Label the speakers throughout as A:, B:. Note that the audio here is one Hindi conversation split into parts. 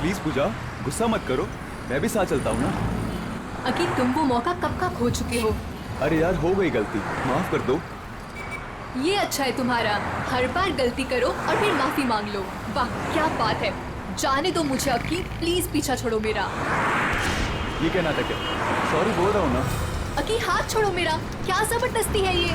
A: प्लीज पूजा, गुस्सा मत करो, मैं भी साथ चलता हूँ ना।
B: अकी तुम वो मौका कब का खो चुके हो।
A: अरे यार, हो गई गलती, माफ कर दो।
B: ये अच्छा है तुम्हारा, हर बार गलती करो और फिर माफी मांग लो। वाह क्या बात है। जाने दो मुझे अकी, प्लीज पीछा छोड़ो मेरा।
A: ये क्या नाटक है? सॉरी बोल रहा हूँ ना।
B: अकी हाथ छोड़ो मेरा, क्या जबरदस्ती है ये।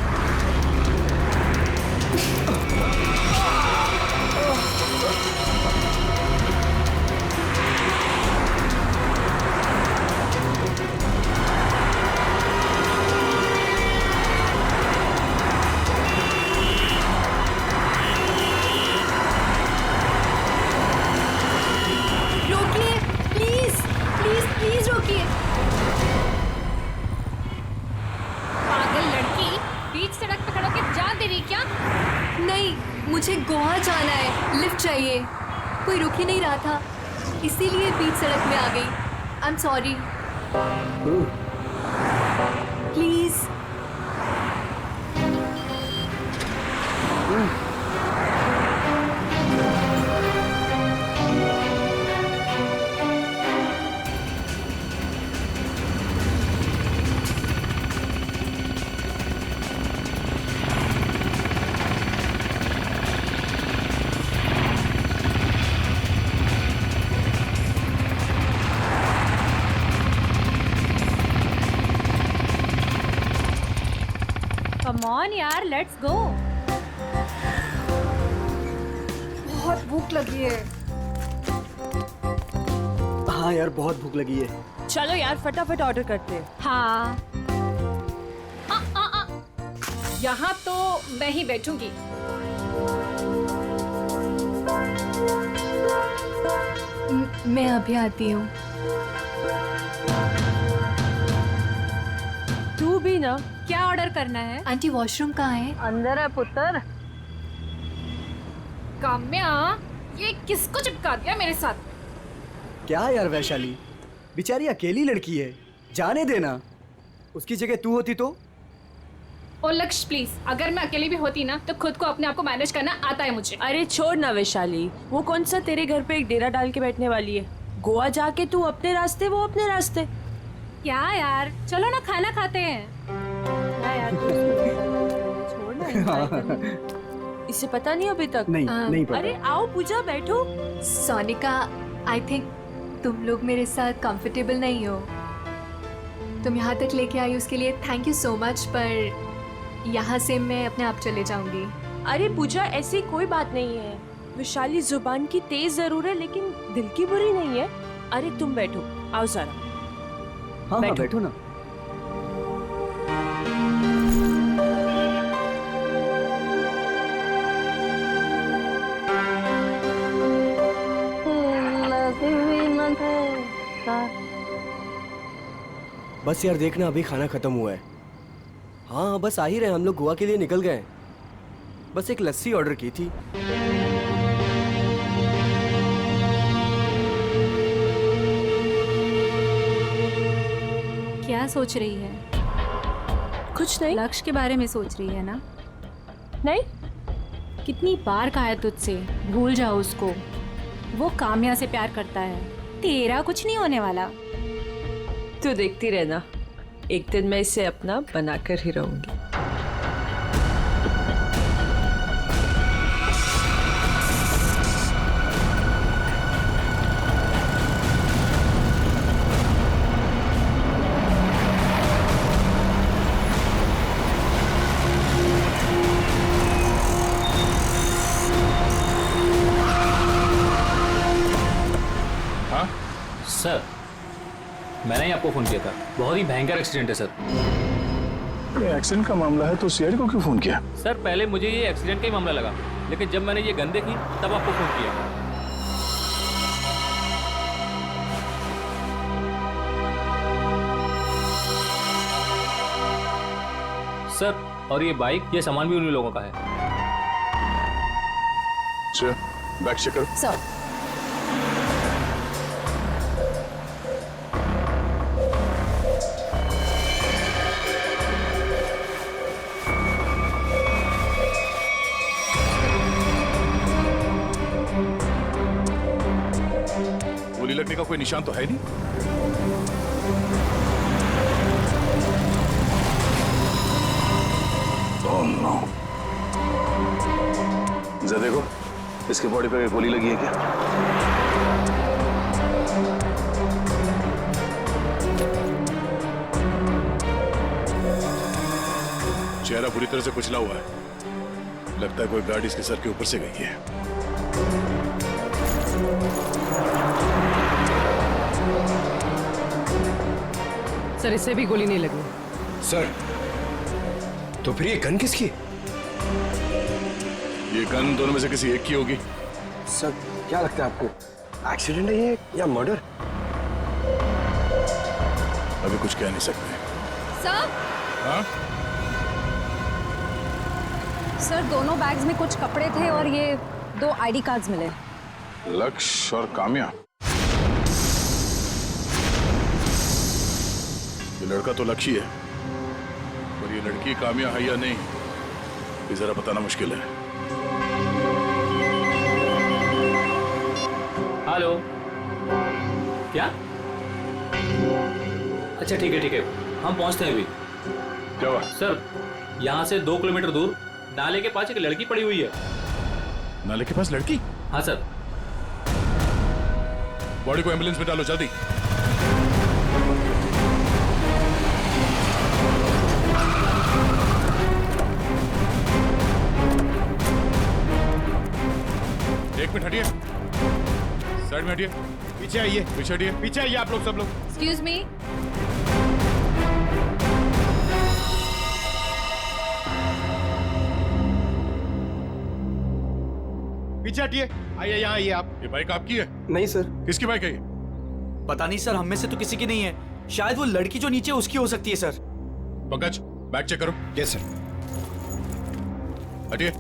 B: रोकिए प्लीज, प्लीज प्लीज रोकिए।
C: पागल लड़की, बीच सड़क पे खड़ा होकर जान दे रही क्या?
B: नहीं, मुझे गोवा जाना है, लिफ्ट चाहिए। कोई रुक ही नहीं रहा था, इसीलिए बीच सड़क में आ गई। आई am sorry. Please.
C: Come on यार, लेट्स गो।
D: बहुत भूख लगी है।
E: हाँ यार, बहुत भूख लगी है।
F: चलो यार फटाफट ऑर्डर करते हैं।
C: हाँ। यहाँ तो मैं ही बैठूंगी।
B: मैं अभी आती हूँ।
F: तू भी ना।
C: क्या ऑर्डर करना है?
B: आंटी वॉशरूम कहाँ है?
D: अंदर है पुत्र।
C: काम्या, ये किसको चिपका दिया मेरे साथ?
E: क्या यार वैशाली, बेचारी अकेली लड़की है, जाने देना। उसकी जगह तू होती तो?
C: ओ लक्ष्य प्लीज, अगर मैं अकेली भी होती ना तो खुद को अपने आप को मैनेज करना आता है मुझे।
F: अरे छोड़ ना वैशाली, वो कौन सा तेरे घर पे एक डेरा डाल के बैठने वाली है। गोवा जाके तू अपने रास्ते, वो अपने रास्ते।
C: क्या यार, चलो ना खाना खाते हैं।
F: छोड़ ना, enjoy करना। इसे पता नहीं अभी तक।
E: नहीं नहीं पता।
F: अरे आओ पूजा, बैठो।
B: सोनिका, आई थिंक तुम लोग मेरे साथ कंफर्टेबल नहीं हो। तुम यहाँ तक लेके आई उसके लिए थैंक यू सो मच, पर यहाँ से मैं अपने आप चले जाऊंगी।
F: अरे पूजा, ऐसी कोई बात नहीं है। वैशाली जुबान की तेज जरूर है, लेकिन दिल की बुरी नहीं है। अरे तुम बैठो, आओ जरा।
E: हाँ
F: बैठो।
E: बैठो ना। बस यार देखना, अभी खाना खत्म हुआ है। हाँ बस आ ही रहे, हम लोग गोवा के लिए निकल गए। बस एक लस्सी ऑर्डर की थी।
C: क्या सोच रही है?
F: कुछ नहीं।
C: लक्ष्य के बारे में सोच रही है ना?
F: नहीं।
C: कितनी बार कहा है तुझसे, भूल जाओ उसको। वो काम्या से प्यार करता है, तेरा कुछ नहीं होने वाला।
F: तू देखती रहना, एक दिन मैं इसे अपना बनाकर ही रहूंगी।
G: सर, मैंने ही आपको फ़ोन किया था। बहुत ही भयंकर एक्सीडेंट है सर।
H: ये एक्सीडेंट का मामला है तो सीआईडी को क्यों फोन किया?
G: सर पहले मुझे ये एक्सीडेंट का ही मामला लगा, लेकिन जब मैंने ये गन देखी तब आपको फ़ोन किया। सर और ये बाइक, ये सामान भी उन्हीं लोगों का है।
H: सर बैग चेक करो।
B: सर
H: गोली लगने का कोई निशान तो है नहीं। Oh no. जरा देखो इसके बॉडी पे गोली लगी है क्या? चेहरा बुरी तरह से कुचला हुआ है। लगता है कोई गाड़ी इसके सर के ऊपर से गई है।
I: सर इससे भी गोली नहीं लगी।
E: सर तो फिर ये गन किसकी?
H: ये गन दोनों में से किसी एक की होगी।
E: सर क्या लगता है आपको, एक्सीडेंट है ये या मर्डर?
H: अभी कुछ कह नहीं सकते।
D: सर
H: हाँ?
D: सर दोनों बैग्स में कुछ कपड़े थे और ये 2 आईडी कार्ड्स मिले।
H: लक्ष्य और काम्या। ये लड़का तो लक्ष्य है, पर ये लड़की काम्या है या नहीं ये जरा बताना मुश्किल है।
G: हेलो, क्या? अच्छा ठीक है, हम पहुंचते हैं अभी।
H: क्या हुआ?
G: सर यहाँ से 2 किलोमीटर दूर नाले के पास एक लड़की पड़ी हुई है।
H: नाले के पास लड़की?
G: हाँ सर।
H: बॉडी को एम्बुलेंस में डालो जल्दी। एक मिनट हटिए, साइड में हटिए, पीछे आइए, पीछे आइए आप लोग, सब लोग।
D: Excuse me.
H: पीछे हटिए, आइए यहाँ आइए आप। ये बाइक आपकी है?
E: नहीं सर।
H: किसकी बाइक है ये?
J: पता नहीं सर, हम में से तो किसी की नहीं है। शायद वो लड़की जो नीचे उसकी हो सकती है सर।
H: पंकज बैग चेक करो।
E: Yes sir.
H: हटिए।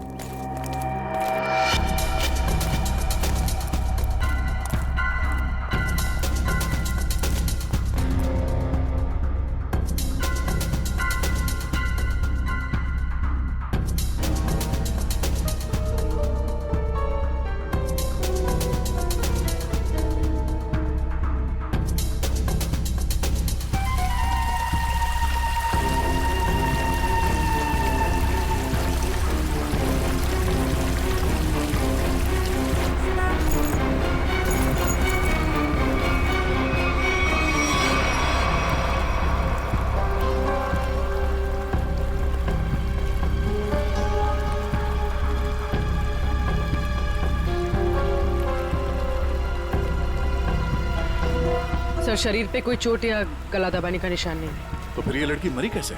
I: सर शरीर पे कोई चोट या गला दबाने का निशान नहीं है।
H: तो फिर ये लड़की मरी कैसे?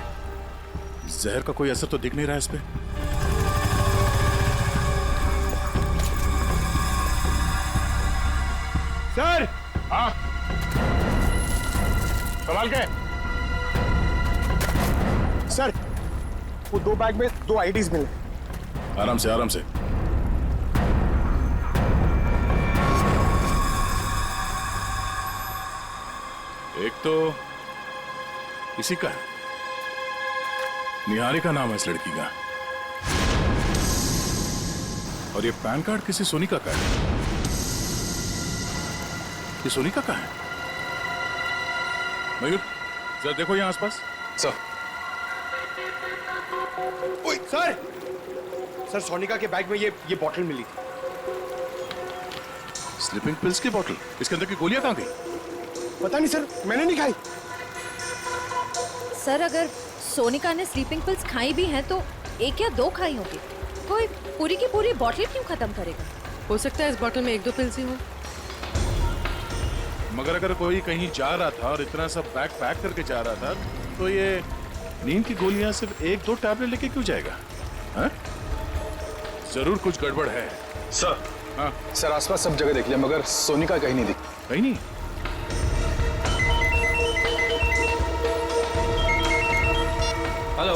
H: जहर का कोई असर तो दिख नहीं रहा इस पे। सर! हाँ? कमाल के?
K: सर वो 2 बैग में 2 आईडीज मिले।
H: आराम से, आराम से। एक तो इसी का है, निहारिका नाम है इस लड़की का, और ये पैन कार्ड किसी सोनिका का है। ये सोनिका का है? मयूर जरा देखो यहाँ आसपास।
K: सर ओए सर, सर सोनिका के बैग में ये बॉटल मिली थी।
H: स्लीपिंग पिल्स की बोतल? इसके अंदर की गोलियां कहाँ गई?
K: पता नहीं सर, मैंने नहीं खाई।
D: सर अगर सोनिका ने स्लीपिंग पिल्स खाई भी हैं तो 1 या 2 खाई होगी। कोई पूरी की पूरी बॉटल क्यों खत्म करेगा?
I: हो सकता है इस बोतल में 1-2 पिल्स ही हो।
H: मगर अगर कोई कहीं जा रहा था और इतना सब बैग पैक करके जा रहा था तो ये नींद की गोलियां सिर्फ 1-2 टैबलेट लेके क्यों जाएगा? हाँ? जरूर कुछ गड़बड़ है।
K: सर
H: हाँ?
K: सर आसपास सब जगह देख लिया मगर सोनिका कहीं नहीं दिखी।
H: कहीं नहीं?
G: हेलो,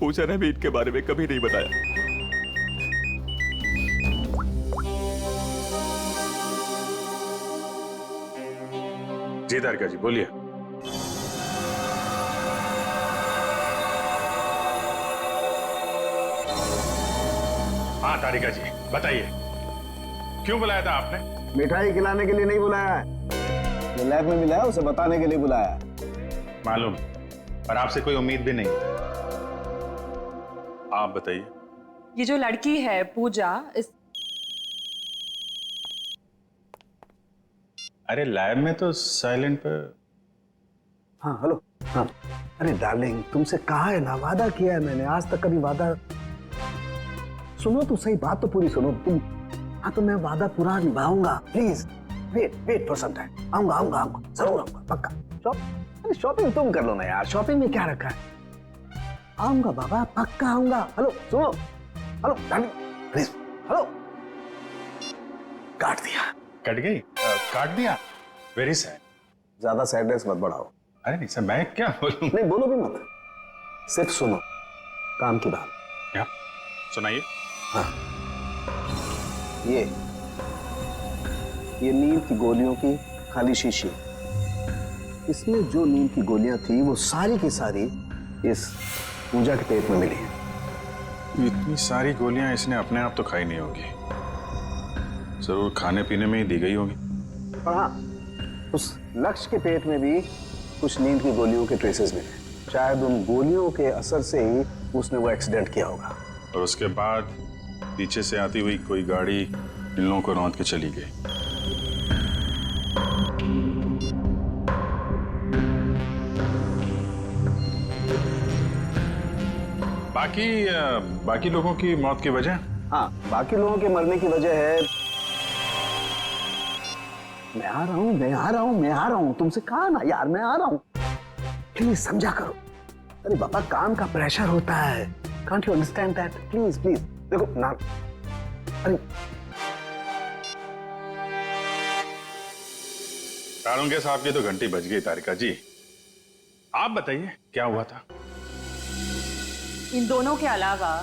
A: पूजा ने भी इनके बारे में कभी नहीं बताया।
H: जी तारिका जी बोलिए। हाँ तारिका जी बताइए, क्यों बुलाया था आपने?
K: मिठाई खिलाने के लिए नहीं बुलाया है, जो लैब में मिला है उसे बताने के लिए बुलाया है।
H: मालूम, पर आपसे कोई उम्मीद भी नहीं। आप बताइए।
F: ये जो लड़की है पूजा, इस
H: अरे लैब में तो साइलेंट पर।
K: हाँ हेलो। हाँ अरे डार्लिंग, तुमसे कहा है ना, वादा किया है मैंने, आज तक कभी वादा। सुनो तो सही, बात तो पूरी सुनो तुम। हाँ तो मैं वादा पूरा निभाऊंगा, please wait for some time. आऊंगा आऊंगा आऊंगा, जरूर आऊंगा, पक्का। अरे शॉपिंग तुम कर लो ना यार, शॉपिंग में क्या रखा है। आऊंगा बाबा, पक्का आऊंगा। हेलो सुनो, हेलो डार्लिंग प्लीज, हेलो। काट दिया।
H: कट गई? काट दिया? Very sad.
K: ज्यादा सैडनेस मत बढ़ाओ।
H: अरे नहीं सर, मैं क्या बोलूं?
K: नहीं बोलो भी मत, सिर्फ सुनो काम की बात।
H: क्या सुनाइए?
K: हाँ ये नींद की गोलियों की खाली शीशी, इसमें जो नींद की गोलियां थी वो सारी की सारी इस पूजा के पेट में मिली है।
H: इतनी सारी गोलियां इसने अपने आप तो खाई नहीं होगी, जरूर खाने पीने में ही दी गई होगी।
K: और हाँ, उस लक्ष्य के पेट में भी कुछ नींद की गोलियों के ट्रेसेस मिले। शायद उन गोलियों के असर से ही उसने वो एक्सीडेंट किया होगा।
H: और उसके बाद पीछे से आती हुई कोई गाड़ी इन लोगों को रौंद के चली गई। बाकी लोगों की मौत की वजह?
K: हाँ, बाकी लोगों के मरने की वजह है। मैं आ रहा हूँ, तुमसे कहा ना यार, मैं आ रहा हूँ, प्लीज समझा करो। अरे बाबा, काम का प्रेशर होता है, can't you understand that? Please देखो ना। अरे
H: तारुंगे साहब की तो घंटी बज गई। तारिका जी आप बताइए क्या हुआ था?
F: इन दोनों के अलावा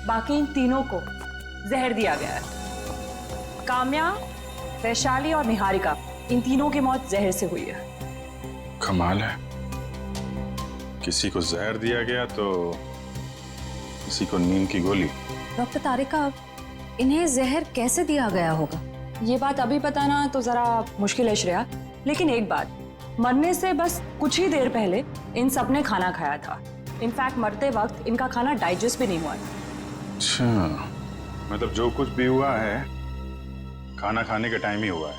F: बाकी इन तीनों को जहर दिया गया है। काम्या, वैशाली और निहारिका, इन तीनों की मौत जहर से हुई है।
H: कमाल है, किसी को जहर दिया गया तो किसी को नींद की गोली।
D: डॉक्टर तारिका, इन्हें जहर कैसे दिया गया होगा?
F: ये बात अभी बताना तो जरा मुश्किल है श्रेया, लेकिन एक बात, मरने से बस कुछ ही देर पहले इन सब ने खाना खाया था। इनफैक्ट मरते वक्त इनका खाना डाइजेस्ट भी नहीं हुआ।
H: अच्छा, मतलब जो कुछ भी हुआ है खाना खाने के टाइम ही हुआ है।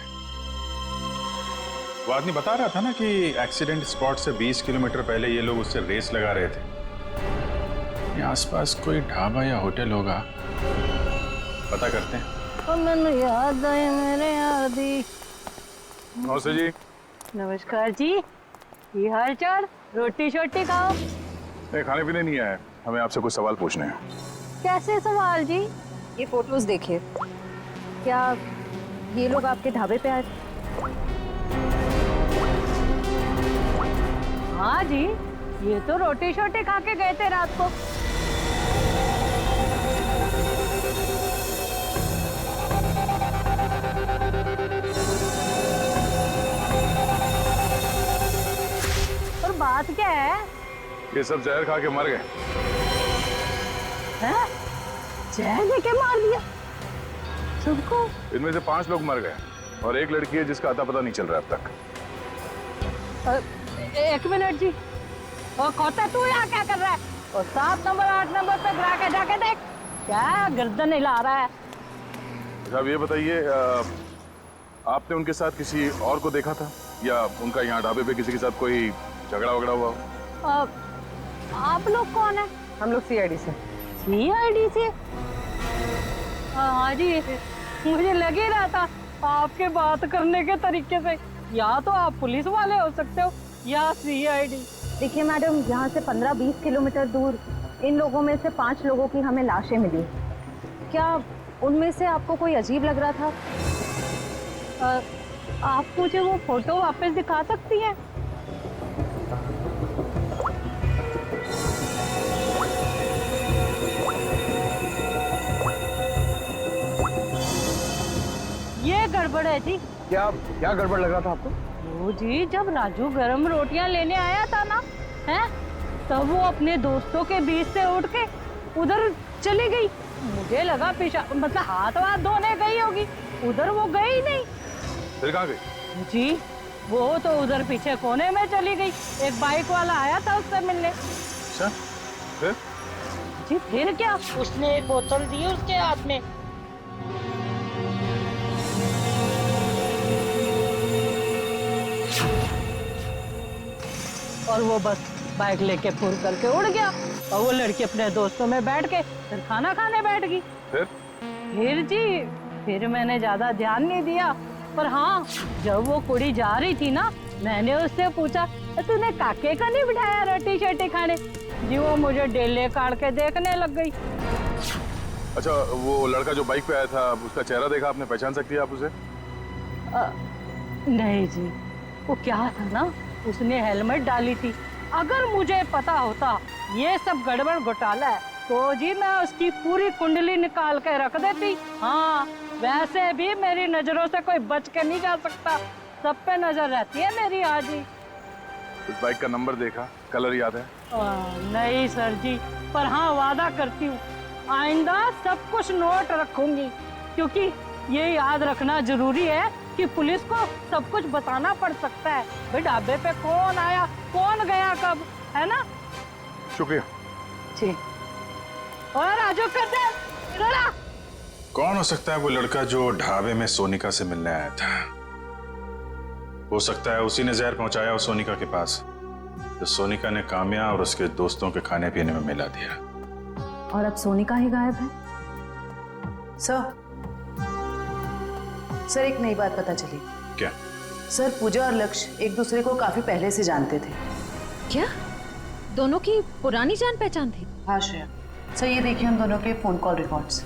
H: वो आदमी बता रहा था ना कि एक्सीडेंट स्पॉट से 20 किलोमीटर पहले ये लोग उससे रेस लगा रहे थे। आसपास कोई ढाबा या होटल होगा, पता करते हैं।
L: तो मैंने याद आए मेरे यादी।
H: नमस्ते जी।
L: नमस्कार जी, ये हाल चाल? रोटी शोटी खाओ।
H: नहीं, खाने पीने नहीं आए, हमें आपसे कुछ सवाल पूछने हैं।
L: कैसे सवाल जी?
D: ये फोटोज देखिए।
L: क्या ये लोग आपके ढाबे पे आए? हाँ जी, ये तो रोटी शोटी खा के गए थे रात को। और बात क्या है?
H: ये सब जहर खा के मर गए।
L: हैं? जहर लेके मार दिया सबको?
H: इनमें से 5 लोग मर गए और एक लड़की है जिसका अता पता नहीं चल रहा अब तक।
L: एक मिनट जी, और खोता तू यहाँ क्या कर रहा है? और 7 नंबर 8 नंबर पे जाके जाके देख, क्या गर्दन हिला रहा है?
H: साहब ये बताइए, आपने उनके साथ किसी और को देखा था या उनका यहाँ ढाबे पे किसी के साथ कोई झगड़ा वगड़ा हुआ हो?
L: आप लोग कौन है?
I: हम लोग सीआईडी से।
L: सीआईडी से? हाँ जी, मुझे लग ही रहा था आपके बात करने के तरीके से, या तो आप पुलिस वाले हो सकते हो या सीआईडी। देखिए मैडम, यहाँ से 15-20 किलोमीटर दूर इन लोगों में से 5 लोगों की हमें लाशें मिली। क्या उनमें से आपको कोई अजीब लग रहा था? आप मुझे वो फोटो वापस दिखा सकती हैं? गड़बड़ है जी?
K: क्या क्या गड़बड़ लग रहा था आपको?
L: वो जी, जब राजू गरम रोटियां लेने आया था ना, हैं, तब वो अपने दोस्तों के बीच से उठ के उधर चली गई। मुझे लगा मतलब हाथ वाथ धोने गई होगी, उधर वो गई नहीं।
H: फिर कहाँ गई?
L: जी, वो तो उधर पीछे कोने में चली गई। एक बाइक वाला आया था उससे मिलने।
H: अच्छा, फिर?
L: जी फिर क्या, उसने एक बोतल दी उसके हाथ में। और वो बस बाइक लेके फुर करके उड़ गया। और वो लड़की अपने दोस्तों में बैठ के फिर खाना खाने बैठ गई। फिर जी, फिर मैंने ज्यादा ध्यान नहीं दिया, पर हाँ, जब वो कुड़ी जा रही थी ना, मैंने उससे पूछा, तूने काके का नहीं बिठाया रोटी शोटी खाने? जी वो मुझे डेले काट के देखने लग गई।
H: अच्छा, वो लड़का जो बाइक पे आया था, उसका चेहरा देखा आपने? पहचान सकती है आप उसे?
L: नहीं जी, वो क्या था ना, उसने हेलमेट डाली थी। अगर मुझे पता होता ये सब गड़बड़ घोटाला है, तो जी मैं उसकी पूरी कुंडली निकाल के रख देती। हाँ, वैसे भी मेरी नजरों से कोई बच के नहीं जा सकता, सब पे नजर रहती है मेरी। आज ही
H: उस बाइक का नंबर देखा, कलर याद है?
L: नहीं सर जी, पर हाँ वादा करती हूँ आइंदा सब कुछ नोट रखूंगी, क्योंकि ये याद रखना जरूरी है कि पुलिस को सब कुछ बताना पड़ सकता है। भाई ढाबे पे कौन आया, कौन गया, कब, है ना?
H: शुक्रिया
L: जी। और राजू कर दे, इधर आ।
H: कौन हो सकता है वो लड़का जो ढाबे में सोनिका से मिलने आया था? हो सकता है उसी ने जहर पहुंचाया उस सोनिका के पास, तो सोनिका ने काम्या और उसके दोस्तों के खाने पीने में मिला दिया।
D: और अब सोनिका ही गायब है।
M: सर एक नई बात पता चली।
H: क्या?
M: सर पूजा और लक्ष्य एक दूसरे को काफी पहले से जानते थे।
D: क्या दोनों की पुरानी जान पहचान थी?
M: हाँ श्रेया। सर ये देखिए उन दोनों के फोन कॉल रिकॉर्ड्स।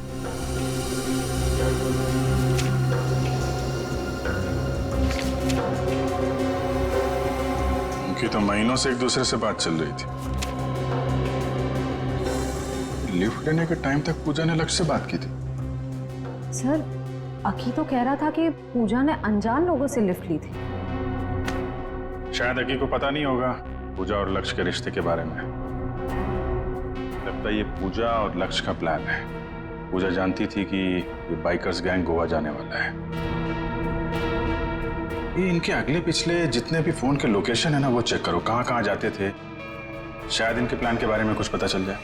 H: उनकी तो महीनों से एक दूसरे से बात चल रही थी। लिफ्ट लेने के टाइम तक पूजा ने लक्ष्य से बात की थी।
D: सर अकी तो कह रहा था कि पूजा ने अनजान लोगों से लिफ्ट ली थी।
H: शायद अकी को पता नहीं होगा पूजा और लक्ष्य के रिश्ते के बारे में। लगता है ये पूजा और लक्ष्य का प्लान है। पूजा जानती थी कि ये बाइकर्स गैंग गोवा जाने वाला है। ये इनके अगले पिछले जितने भी फोन के लोकेशन है ना, वो चेक करो, कहाँ कहाँ जाते थे। शायद इनके प्लान के बारे में कुछ पता चल जाए।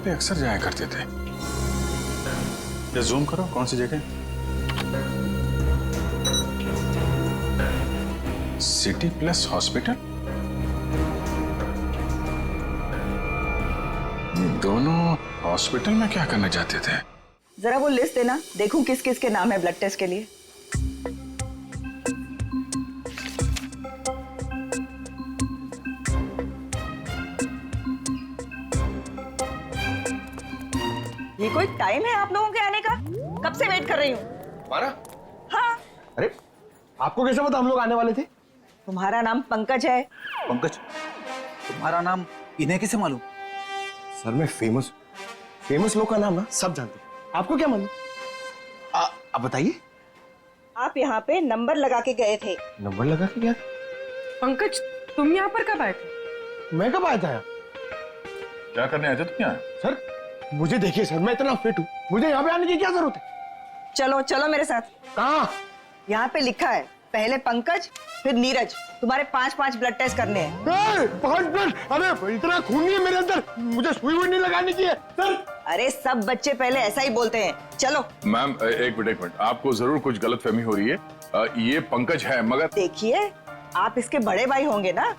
H: पे अक्सर जाया करते थे। ये जूम करो, कौन सी जगह? City plus hospital. दोनों हॉस्पिटल में क्या करना चाहते थे?
M: जरा वो लिस्ट देना, देखूं किस किस के नाम है ब्लड टेस्ट के लिए। ये कोई टाइम है आप लोगों के आने का? कब से वेट कर रही हूँ।
K: हमारा?
M: हाँ।
K: अरे आपको कैसे पता हम लोग आने वाले थे?
M: तुम्हारा नाम पंकज है।
J: पंकज? तुम्हारा नाम इन्हें कैसे मालूम?
K: सर मैं फेमस लोग का नाम ना सब जानते हैं। आपको क्या मालूम? आप बताइए।
M: आप यहाँ पे नंबर लगा के गए थे।
K: नंबर लगा के गया?
I: पंकज तुम यहाँ पर कब आए थे?
K: मैं कब आया था यहाँ?
H: क्या करने आए थे तुम यहाँ?
K: सर मुझे देखिए सर, मैं इतना फिट हूँ, मुझे यहाँ पे आने की क्या जरूरत है?
M: चलो चलो मेरे साथ।
K: कहाँ?
M: यहाँ पे लिखा है पहले पंकज फिर नीरज, तुम्हारे 5-5 ब्लड टेस्ट करने हैं।
K: 5 ब्लड? अरे इतना खून नहीं है मेरे अंदर, मुझे सुई वुई नहीं लगानी चाहिए सर।
M: अरे सब बच्चे पहले ऐसा ही बोलते हैं। चलो।
H: मैम एक मिनट, आपको जरूर कुछ गलतफहमी हो रही है। ये पंकज है, मगर
M: देखिए आप इसके बड़े भाई होंगे ना,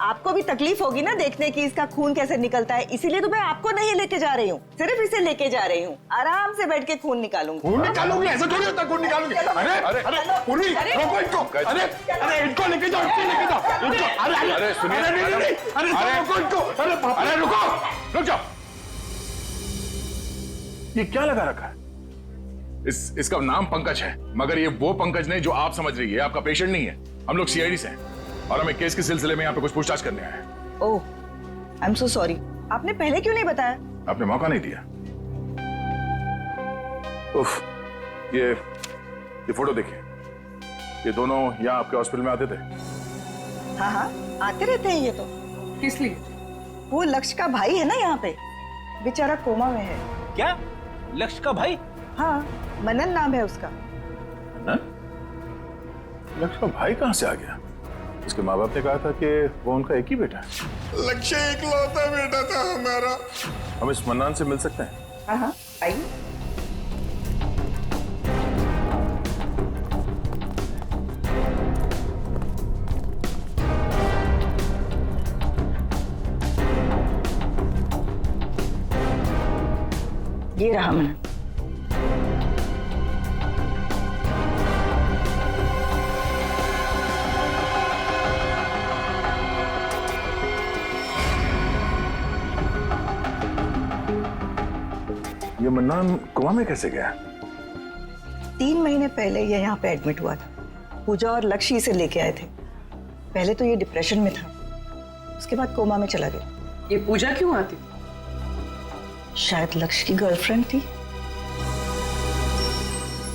M: आपको भी तकलीफ होगी ना देखने की इसका खून कैसे निकलता है, इसीलिए तो मैं आपको नहीं लेके जा रही हूँ, सिर्फ इसे लेके जा रही हूँ। आराम से बैठ के खून निकालूंगी।
K: खून निकालूंगी? ऐसा थोड़ी होता खून निकालूंगी। अरे अरे पूरी रोको इनको। अरे इनको लेके जाओ, इनको लेके जाओ इनको। अरे सुनिए, अरे रोको इनको। अरे रुको, रुक जाओ।
H: ये क्या लगा रखा है? इसका नाम पंकज है, मगर ये वो पंकज नहीं जो आप समझ रही है। आपका पेशेंट नहीं है। हम लोग सीआईडी से हैं और हमें केस के सिलसिले में यहाँ पे कुछ पूछताछ करने आए हैं।
M: ओह, आई एम सो सॉरी। आपने पहले क्यों नहीं बताया?
H: आपने मौका नहीं दिया। उफ, ये फोटो देखिए। ये दोनों यहाँ आपके हॉस्पिटल में आते थे।
M: हाँ हाँ, आते रहते हैं ये तो।
I: किस लिए?
M: वो लक्ष्य का भाई है ना यहाँ पे, बेचारा कोमा में है।
J: क्या? लक्ष्य का भाई?
M: हाँ, मनन नाम है उसका।
H: मनन? लक्ष्य का भाई कहाँ से आ गया? उसके माँ बाप ने कहा था कि वो उनका एक ही बेटा है।
N: लक्ष्य इकलौता बेटा था हमारा।
H: हम इस मन्नान से मिल सकते हैं?
M: हाँ हाँ, आइए। ये रहा मनन।
H: ये मन्नान कोमा में कैसे गया?
M: 3 महीने पहले ये यहाँ पे एडमिट हुआ था। पूजा और लक्ष्य इसे लेके आए थे। पहले तो ये डिप्रेशन में था, उसके बाद कोमा में चला गया।
I: ये पूजा क्यों आती?
M: शायद लक्ष्य की गर्लफ्रेंड थी।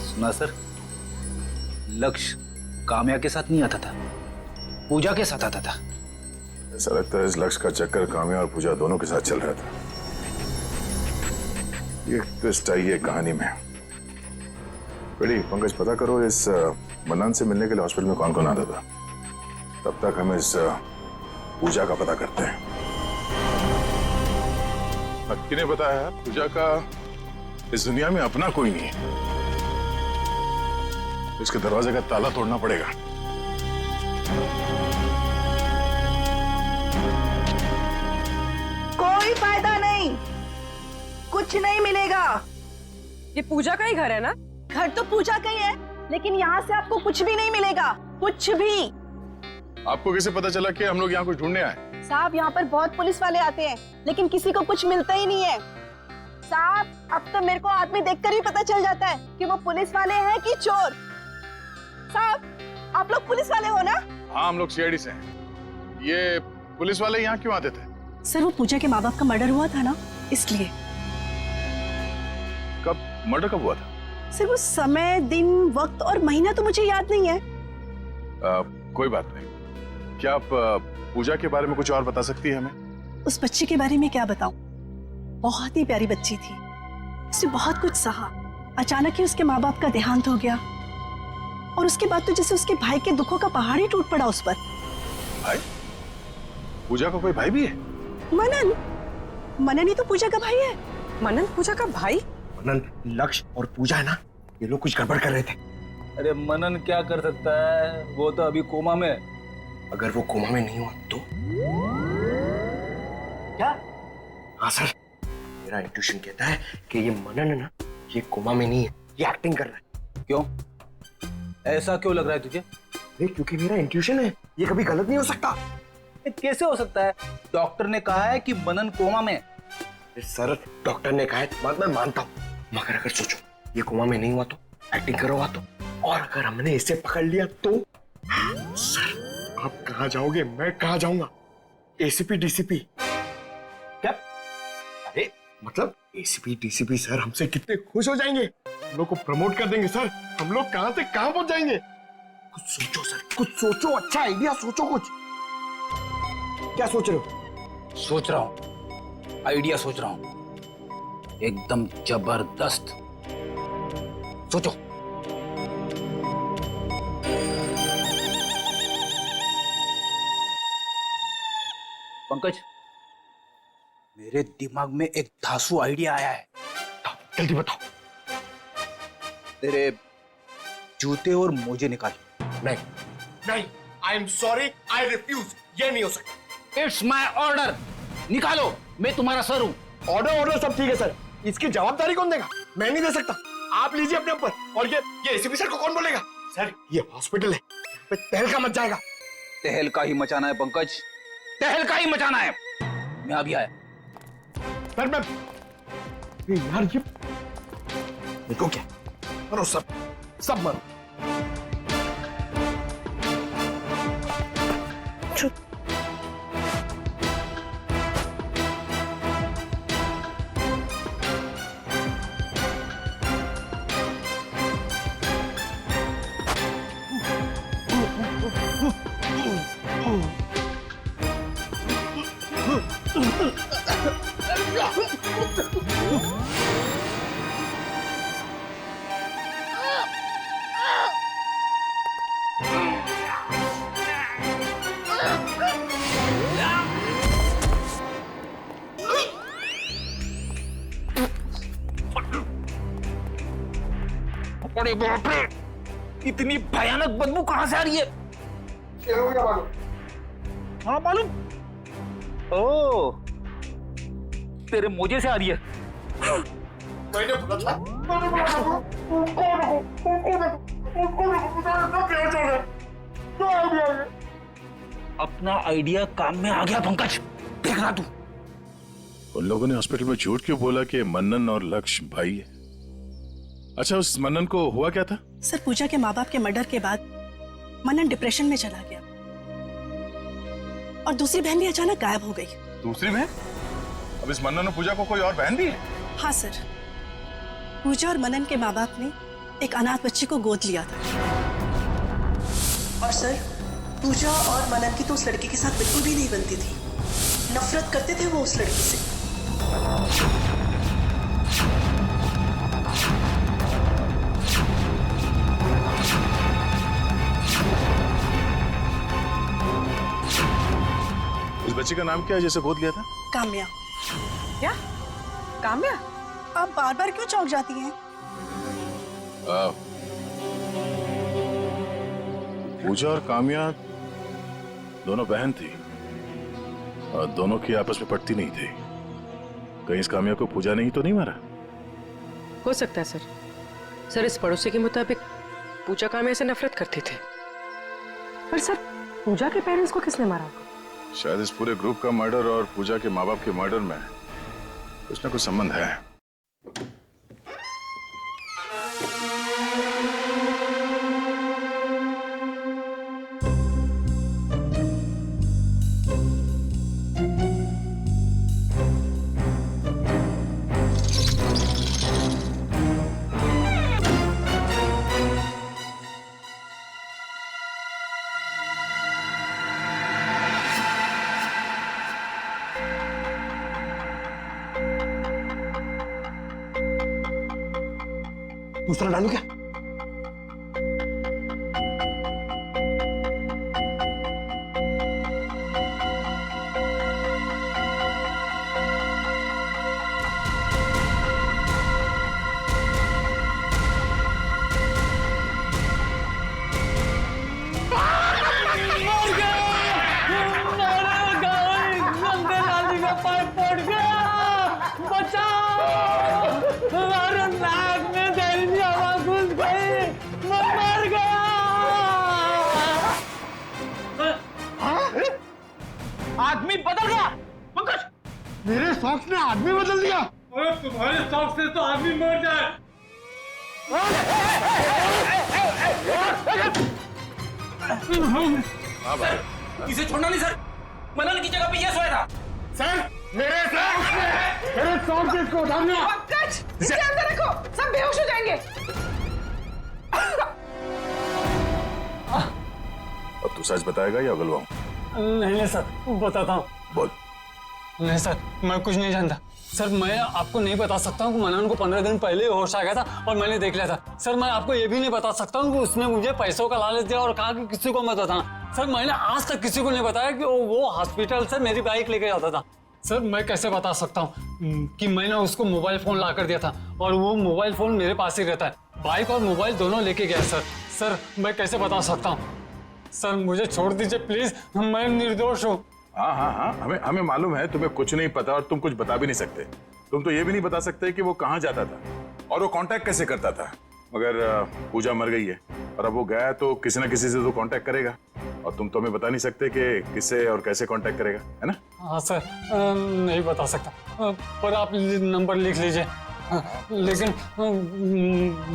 J: सुना सर, लक्ष्य काम्या के साथ नहीं आता था, पूजा के साथ आता था।
H: ऐसा लगता है इस लक्ष्य का चक्कर काम्या और पूजा दोनों के साथ चल रहा था। ये ट्विस्ट आई है कहानी में। बेटी पंकज, पता करो इस मन्नान से मिलने के लिए हॉस्पिटल में कौन कौन आता था। तब तक हम इस पूजा का पता करते हैं। किने बताया? पूजा का इस दुनिया में अपना कोई नहीं है। उसके दरवाजे का ताला तोड़ना पड़ेगा।
M: कोई फायदा नहीं, कुछ नहीं मिलेगा।
I: ये पूजा का ही घर है ना?
M: घर तो पूजा का ही है, लेकिन यहाँ से आपको कुछ भी नहीं मिलेगा, कुछ भी।
H: आपको कैसे पता चला कि हम लोग यहाँ कुछ ढूंढने आए?
M: साहब, यहाँ पर बहुत पुलिस वाले आते हैं, लेकिन किसी को कुछ मिलता ही नहीं है। साहब, अब तो मेरे को आदमी देखकर ही पता चल जाता है कि वो पुलिस वाले हैं कि चोर। साहब, आप लोग पुलिस वाले हो ना?
H: हाँ, हम लोग सीआईडी से हैं। ये पुलिस वाले यहाँ क्यों आते थे?
M: सर, वो पूजा के माँ बाप का मर्डर हुआ था ना, इसलिए।
H: कब मर्डर कब हुआ था?
M: सर, वो समय, दिन, वक्त और महीना तो मुझे याद नहीं है।
H: कोई बात नहीं। क्या आप पूजा के बारे में कुछ और बता सकती है हमें?
M: उस बच्ची के बारे में क्या बताऊं? बहुत ही प्यारी बच्ची थी, उसने बहुत कुछ सहा। अचानक ही उसके माँ बाप का देहांत हो गया और उसके बाद तो जैसे उसके भाई के दुखों का पहाड़ ही टूट पड़ा उस पर।
H: भाई? पूजा का कोई भाई भी है?
M: मनन। मनन ही तो पूजा का भाई है।
I: मनन पूजा का भाई?
K: मनन, लक्ष्य और पूजा है ना, ये लोग कुछ गड़बड़ कर रहे थे।
J: अरे मनन क्या कर सकता है, वो तो अभी कोमा में।
K: अगर वो कोमा में नहीं हुआ तो?
J: क्या?
K: हाँ सर, मेरा इंट्यूशन कहता है कि ये मनन है ना, ये कोमा में नहीं है, ये एक्टिंग कर रहा है।
J: क्यों? ऐसा क्यों लग रहा है तुझे?
K: क्योंकि मेरा इंट्यूशन है, ये कभी गलत नहीं हो सकता।
J: कैसे हो सकता है? डॉक्टर ने कहा है कि मनन कोमा में।
K: सर, डॉक्टर ने कहा है तो बात मैं मानता हूँ, मगर अगर सोचो ये कोमा में नहीं हुआ तो, एक्टिंग करवा तो, और अगर हमने इसे पकड़ लिया तो? सर, आप कहाँ जाओगे, मैं कहाँ जाऊंगा? ACP DCP? क्या? अरे मतलब एसीपी डीसीपी सर हमसे कितने खुश हो जाएंगे, हम लोग को प्रमोट कर देंगे सर। हम लोग कहाँ से कहाँ पहुंच जाएंगे। कुछ सोचो सर, कुछ सोचो, अच्छा आइडिया सोचो कुछ। क्या सोच रहे हो?
J: सोच रहा हूं, आइडिया सोच रहा हूं, एकदम जबरदस्त। सोचो। पंकज, मेरे दिमाग में एक धांसू आइडिया आया है।
K: जल्दी बताओ।
J: तेरे जूते और मोजे निकाल।
K: नहीं नहीं, I am sorry, I refuse, ये नहीं हो सकता।
J: इट्स माई ऑर्डर, निकालो, मैं तुम्हारा सर हूं।
K: ऑर्डर सब ठीक है सर, इसकी जवाबदारी कौन देगा? मैं नहीं दे सकता, आप लीजिए अपने ऊपर। और ये एसीपी सर को कौन बोलेगा? सर, ये हॉस्पिटल है, यहाँ पे तहलका मच जाएगा।
J: तहलका ही मचाना है पंकज, तहलका ही मचाना है। मैं अभी आया।
K: सर मैं यार, ये देखो क्या, मरो सब, सब मरो।
J: अरे बाप रे, इतनी भयानक बदबू कहां से आ रही है? हाँ मालूम। ओ, तेरे मोजे से आ रही है।
N: मैंने बोला था।
J: अपना आइडिया काम में आ गया पंकज, देखना तू।
O: उन लोगों ने हॉस्पिटल में झूठ क्यों बोला कि मनन और लक्ष्य भाई है? अच्छा, उस मनन को हुआ क्या था?
M: सर, पूजा के माँ बाप के मर्डर के बाद मनन डिप्रेशन में चला गया और दूसरी बहन भी अचानक गायब हो गई।
H: दूसरी बहन? अब इस मनन और पूजा को कोई और बहन भी है?
M: हाँ सर, पूजा और मनन के माँ बाप ने एक अनाथ बच्ची को गोद लिया था। और सर, पूजा और मनन की तो उस लड़की के साथ बिल्कुल भी नहीं बनती थी। नफरत करते थे वो उस लड़की से।
H: उस बच्ची का नाम क्या है जैसे गोद लिया था?
M: काम्या।
I: क्या? काम्या?
M: आप बार बार क्यों चौंक जाती हैं?
O: पूजा और काम्या दोनों बहन थी और दोनों की आपस में पटती नहीं थी। कहीं इस काम्या को पूजा ने ही तो नहीं मारा?
I: हो सकता है सर। सर, इस पड़ोसी के मुताबिक पूजा काम्या से नफरत करते थे। पर सर, पूजा के पेरेंट्स को किसने मारा?
O: शायद इस पूरे ग्रुप का मर्डर और पूजा के माँ बाप के मर्डर में कुछ ना कुछ संबंध है।
K: दूसरा डालू क्या?
J: आदमी बदल गया पंकज।
K: मेरे सॉक्स ने आदमी बदल दिया?
N: अरे तुम्हारे शौक से तो आदमी मर जाए।
J: हाँ भाई, इसे छोड़ना नहीं सर। मनन की जगह पे ये सोया था।
N: सर, मेरे शौक से इसको उठा दिया।
I: पंकज, इसे अंदर रखो, सब बेहोश हो जाएंगे।
O: अब तू सच बताएगा या उगलवाऊं?
P: नहीं सर, बताता हूँ।
O: बोल।
P: नहीं सर, मैं कुछ नहीं जानता। सर, मैं आपको नहीं बता सकता हूँ कि मनन को 15 दिन पहले ही होश आ गया था और मैंने देख लिया था। सर, मैं आपको ये भी नहीं बता सकता हूँ कि उसने मुझे पैसों का लालच दिया और कहा कि किसी को मत बताना। सर, मैंने आज तक किसी को नहीं बताया कि वो हॉस्पिटल से मेरी बाइक लेके जाता था। सर, मैं कैसे बता सकता हूँ कि मैंने उसको मोबाइल फोन ला कर दिया था और वो मोबाइल फोन मेरे पास ही रहता है। बाइक और मोबाइल दोनों लेके गया सर। सर, मैं कैसे बता सकता हूँ? सर, मुझे छोड़ दीजिए प्लीज, मैं निर्दोष हूँ।
O: हाँ हाँ हाँ, हमें मालूम है तुम्हें कुछ नहीं पता और तुम कुछ बता भी नहीं सकते। तुम तो ये भी नहीं बता सकते कि वो कहाँ जाता था और वो कांटेक्ट कैसे करता था। मगर पूजा मर गई है और अब वो गया तो किसी ना किसी से तो कांटेक्ट करेगा और तुम तो हमें बता नहीं सकते कि किससे और कैसे कांटेक्ट करेगा, है ना?
P: हाँ सर, नहीं बता सकता, पर आप नंबर लिख लीजिए। लेकिन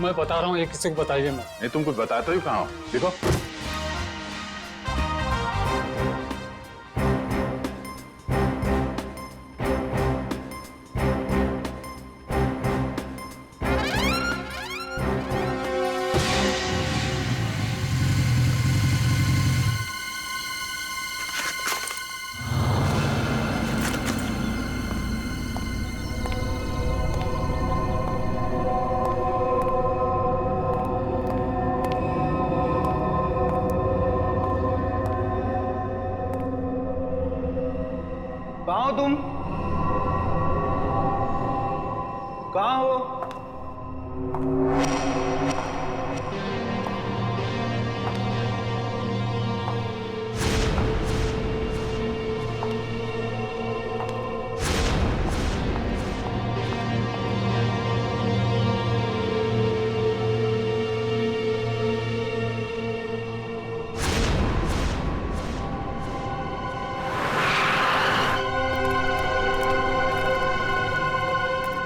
P: मैं बता रहा हूँ, ये किसी को बताइए मत।
O: नहीं, तुम कुछ बताते हो कहाँ हो? देखो
K: कहाँ हो तुम? कहाँ हो?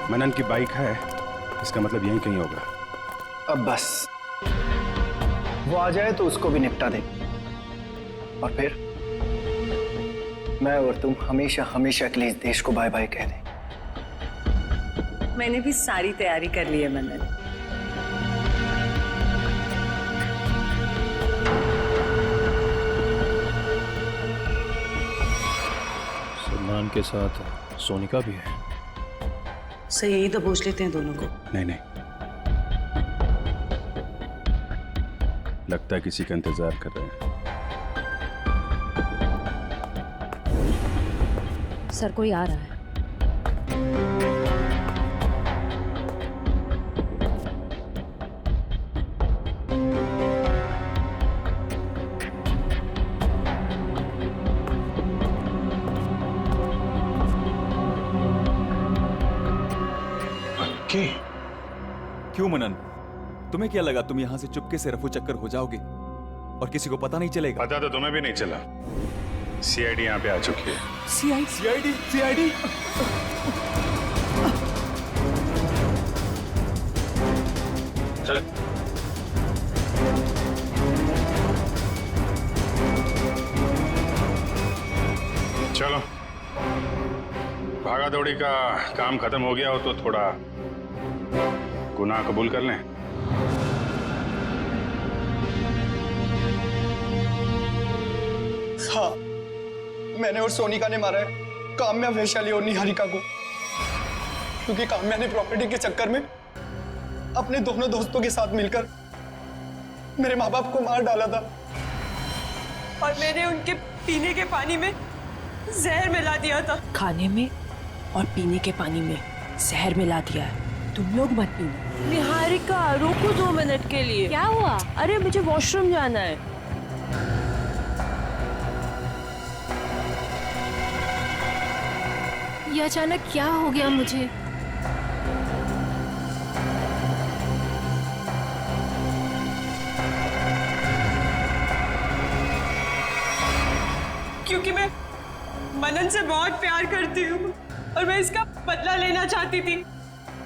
H: मनन की बाइक है, इसका मतलब यहीं कहीं होगा।
K: अब बस वो आ जाए तो उसको भी निपटा दे, और फिर मैं और तुम हमेशा हमेशा के लिए इस देश को बाय बाय कह दें।
F: मैंने भी सारी तैयारी कर ली है मनन।
Q: सलमान के साथ सोनिका भी है।
F: सही, यही तो पूछ लेते हैं दोनों को।
H: नहीं नहीं, लगता है किसी का इंतजार कर रहे हैं।
D: सर कोई आ रहा है।
A: क्यों मनन, तुम्हें क्या लगा तुम यहां से चुपके से रफू चक्कर हो जाओगे और किसी को पता नहीं चलेगा?
H: पता तो तुम्हें भी नहीं चला। सीआईडी यहाँ पे आ चुकी है।
A: सीआईडी
H: चल। चलो, भागा दौड़ी का काम खत्म हो गया हो तो थोड़ा गुनाह कबूल कर लें।
K: हाँ, मैंने और सोनिका ने मारा है काम्या, वैशाली और निहारिका को, क्योंकि काम्या ने प्रॉपर्टी के चक्कर में अपने दोनों दोस्तों के साथ मिलकर मेरे माँ बाप को मार डाला था।
F: और मैंने उनके पीने के पानी में जहर मिला दिया था। खाने में और पीने के पानी में जहर मिला दिया है। तुम लोग मत पीना। निहारिका रुको 2 मिनट के लिए।
C: क्या हुआ?
F: अरे मुझे वॉशरूम जाना है।
B: ये अचानक क्या हो गया मुझे?
F: क्योंकि मैं मनन से बहुत प्यार करती हूँ और मैं इसका बदला लेना चाहती थी।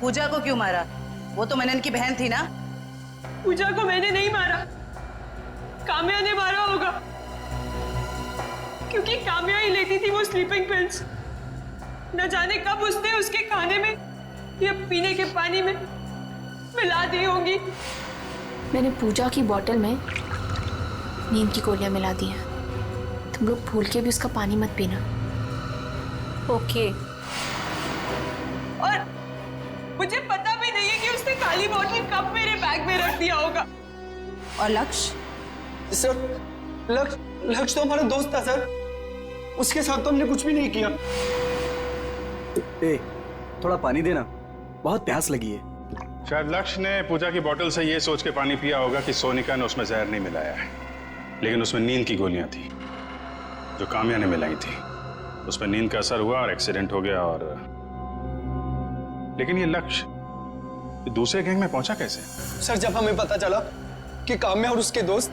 M: पूजा को क्यों मारा? वो तो मनन की बहन थी ना।
F: पूजा को मैंने नहीं मारा, काम्या ने मारा होगा, क्योंकि काम्या ही लेती थी वो स्लीपिंग पिल्स। न जाने कब उसने उसके खाने में या पीने के पानी में मिला दी होंगी।
B: मैंने पूजा की बोतल में नींद की गोलियां मिला दी हैं। तुम लोग भूल के भी उसका पानी मत पीना।
C: ओके।
F: और मुझे पता भी नहीं है कि उसने खाली बोतल कब मेरे बैग में रख दिया होगा।
M: और लक्ष्य?
K: सर, लक्ष्य तो हमारा दोस्त था सर, उसके साथ तो हमने कुछ भी नहीं किया।
E: ए, थोड़ा पानी देना, बहुत प्यास लगी है।
H: शायद लक्ष्य ने पूजा की बोतल से ये सोच के पानी पिया होगा कि सोनिका ने उसमें जहर नहीं मिलाया है, लेकिन उसमें नींद की गोलियां थी जो काम्या ने मिलाई थी। उसमें नींद का असर हुआ और एक्सीडेंट हो गया। और लेकिन ये लक्ष्य दूसरे गैंग में पहुंचा कैसे?
K: सर, जब हमें पता चला कि काम्या और उसके दोस्त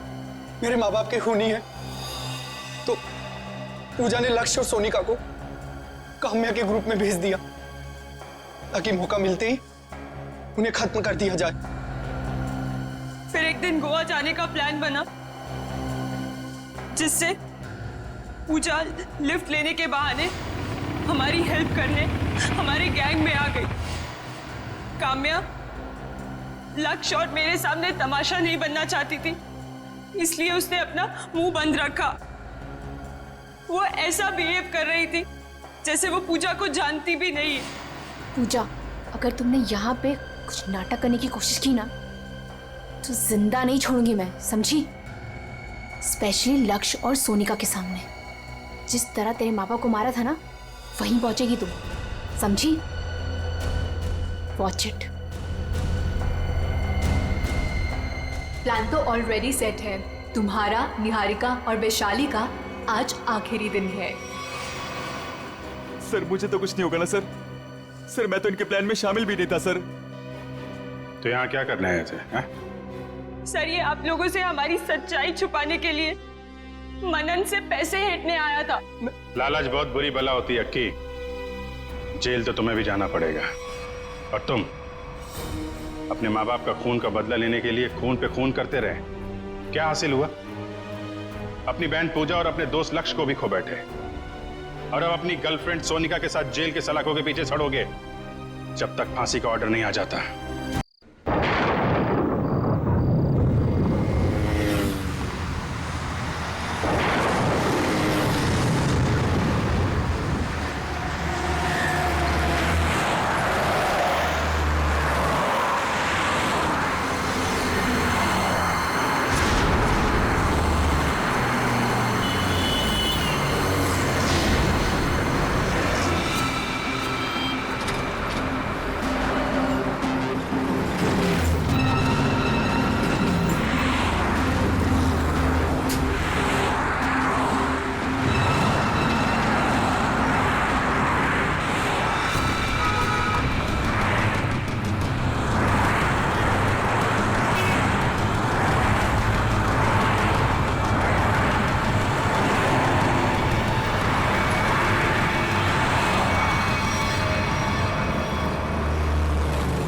K: मेरे माँ बाप के खूनी हैं, तो पूजा ने लक्ष्य और सोनिका को काम्या के ग्रुप में भेज दिया ताकि मौका मिलते ही
R: उन्हें खत्म कर दिया जाए।
L: फिर एक दिन गोवा जाने का प्लान बना, जिससे पूजा लिफ्ट लेने के बहाने हमारी हेल्प करने हमारे गैंग में आ गई। काम्या लक्ष्य और मेरे सामने तमाशा नहीं बनना चाहती थी, इसलिए उसने अपना मुंह बंद रखा। वो ऐसा बिहेव कर रही थी जैसे वो पूजा को जानती भी नहीं है।
S: पूजा, अगर तुमने यहाँ पे कुछ नाटक करने की कोशिश की ना तो जिंदा नहीं छोड़ूंगी मैं, समझी? स्पेशली लक्ष्य और सोनिका के सामने। जिस तरह तेरे माँ बाप को मारा था ना, वहीं पहुंचेगी तुम, समझी? Watch it.
B: प्लान तो ऑलरेडी सेट है। तुम्हारा, निहारिका और वैशाली का आज आखिरी दिन है।
A: सर मुझे तो कुछ नहीं होगा ना सर? सर मैं तो इनके प्लान में शामिल भी नहीं था सर।
H: तो यहाँ क्या करना है ऐसे?
L: सर ये आप लोगों से हमारी सच्चाई छुपाने के लिए मनन से पैसे हेटने आया था।
H: लालच बहुत बुरी बला होती है अक्की। जेल तो तुम्हें भी जाना पड़ेगा। और तुम अपने माँ बाप का खून का बदला लेने के लिए खून पे खून करते रहे। क्या हासिल हुआ? अपनी बहन पूजा और अपने दोस्त लक्ष्य को भी खो बैठे, और अब अपनी गर्लफ्रेंड सोनिका के साथ जेल के सलाखों के पीछे सड़ोगे जब तक फांसी का ऑर्डर नहीं आ जाता।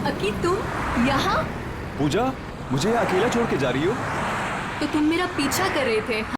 B: अकी तुम यहाँ?
A: पूजा, मुझे अकेला छोड़ के जा रही हो?
B: तो तुम मेरा पीछा कर रहे थे।